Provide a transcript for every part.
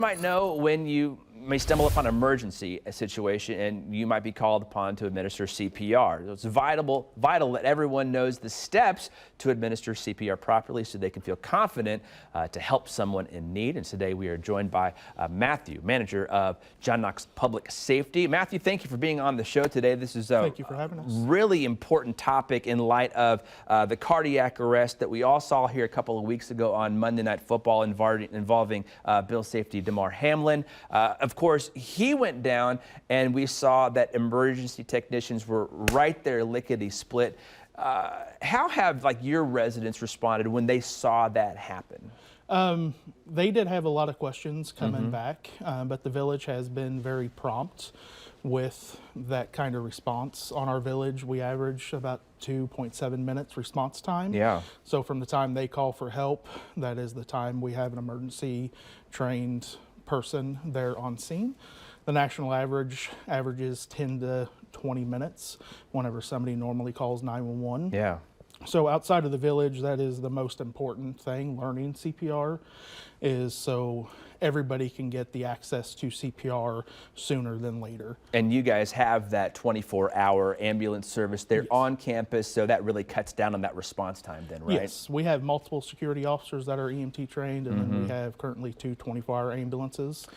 Might know when you may stumble upon an emergency situation and you might be called upon to administer CPR. It's vital that everyone knows the steps to administer CPR properly so they can feel confident to help someone in need. And today we are joined by Matthew, manager of John Knox Public Safety. Matthew, thank you for being on the show today. This is thank you for having us. Really important topic in light of the cardiac arrest that we all saw here a couple of weeks ago on Monday Night Football involving Bill safety Damar Hamlin. Of course, he went down, and we saw that emergency technicians were right there lickety-split. How have your residents responded when they saw that happen? They did have a lot of questions coming back, but the village has been very prompt with that kind of response. On our village, we average about 2.7 minutes response time. Yeah. So from the time they call for help, that is the time we have an emergency trained person there on scene. The national average averages 10 to 20 minutes whenever somebody normally calls 911. Yeah. So outside of the village, that is the most important thing. Learning CPR is so everybody can get the access to CPR sooner than later. And you guys have that 24-hour ambulance service there on campus, so that really cuts down on that response time then, right? Yes, we have multiple security officers that are EMT trained, and then we have currently 2 24-hour ambulances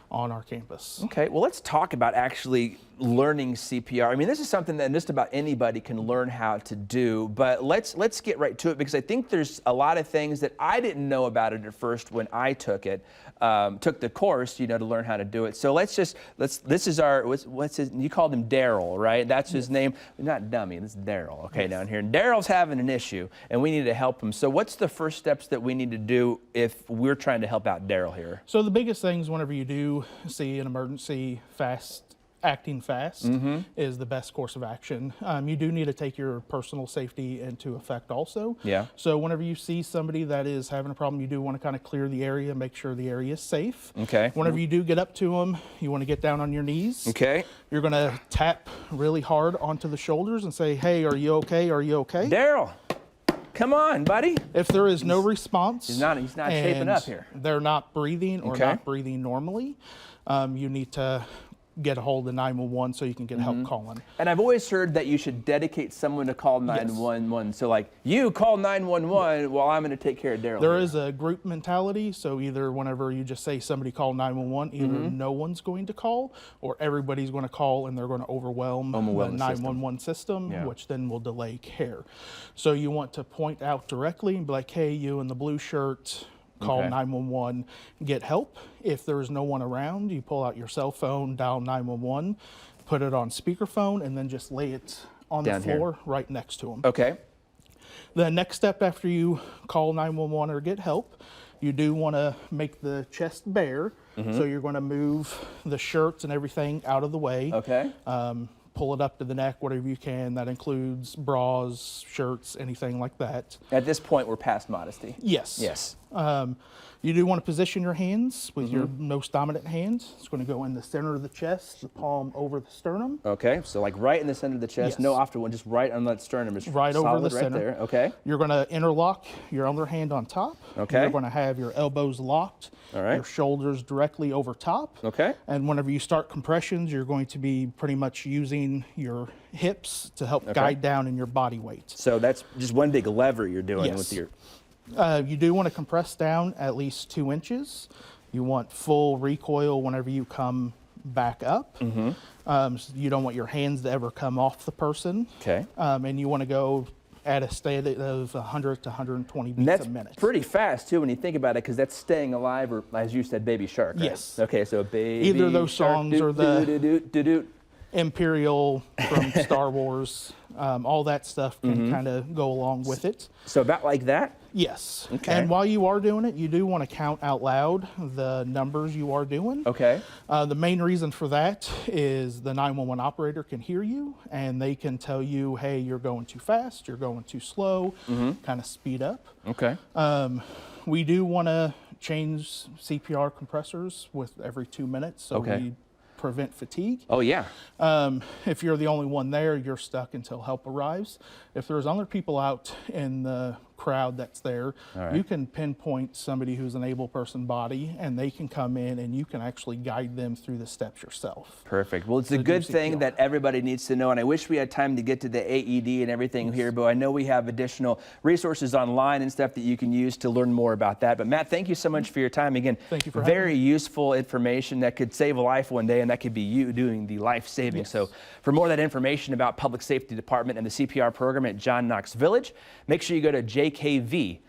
on our campus. Okay, well, let's talk about actually learning CPR. I mean, this is something that just about anybody can learn how to do, but let's get right to it, because I think there's a lot of things that I didn't know about it at first when I took the course, to learn how to do it. So this is our, what's his, you called him Daryl, right? That's his name. Not dummy, this is Daryl, okay, down here. And Daryl's having an issue, and we need to help him. So what's the first steps that we need to do if we're trying to help out Daryl here? So the biggest things whenever you do see an emergency acting fast is the best course of action. You do need to take your personal safety into effect also. Yeah. So whenever you see somebody that is having a problem, you do want to kind of clear the area, make sure the area is safe. Okay. Whenever you do get up to them, you want to get down on your knees. Okay. You're going to tap really hard onto the shoulders and say, "Hey, are you okay? Are you okay?" Daryl, come on, buddy. If there is no response, he's not shaping up here. They're not breathing or not breathing normally, you need to get a hold of 911 so you can get help calling. And I've always heard that you should dedicate someone to call 911. Yes. So you call 911 while I'm going to take care of Daryl. There is a group mentality, so either whenever you just say somebody call 911, either no one's going to call or everybody's going to call and they're going to overwhelm the 911 system, which then will delay care. So you want to point out directly and be like, "Hey, you in the blue shirt, call 911, get help." If there's no one around, you pull out your cell phone, dial 911, put it on speakerphone, and then just lay it on the floor right next to them. Okay. The next step after you call 911 or get help, you do want to make the chest bare. So you're going to move the shirts and everything out of the way. Okay. Pull it up to the neck, whatever you can. That includes bras, shirts, anything like that. At this point, we're past modesty. Yes. Yes. You do want to position your hands with your most dominant hand. It's going to go in the center of the chest, the palm over the sternum. Okay, so right in the center of the chest, Yes. no after one, just right on that sternum. Just right over the center. Right there. Okay. You're going to interlock your other hand on top. Okay. You're going to have your elbows locked. All right. Your shoulders directly over top. Okay. And whenever you start compressions, you're going to be pretty much using your hips to help guide down in your body weight. So that's just one big lever you're doing with your... You do want to compress down at least 2 inches. You want full recoil whenever you come back up. So you don't want your hands to ever come off the person. Okay. And you want to go at a state of 100 to 120 beats a minute. That's pretty fast, too, when you think about it, because that's staying alive, or as you said, Baby Shark, right? Yes. Okay, so Baby Either of those Shark, songs or the Imperial from Star Wars. All that stuff can kind of go along with it. So about like that? Yes. Okay. And while you are doing it, you do want to count out loud the numbers you are doing. Okay. The main reason for that is the 911 operator can hear you and they can tell you, "Hey, you're going too fast, you're going too slow," kind of speed up. Okay. We do want to change CPR compressors with every 2 minutes. So we prevent fatigue. Oh, yeah. If you're the only one there, you're stuck until help arrives. If there's other people out in the crowd that's there, you can pinpoint somebody who's an able person body, and they can come in and you can actually guide them through the steps yourself. Perfect. Well, it's a good thing that everybody needs to know, and I wish we had time to get to the AED and everything here, but I know we have additional resources online and stuff that you can use to learn more about that. But Matt, thank you so much for your time. Again, thank you for very useful information that could save a life one day, and that could be you doing the life saving. So for more of that information about Public Safety Department and the CPR program at John Knox Village, make sure you go to jkv.org.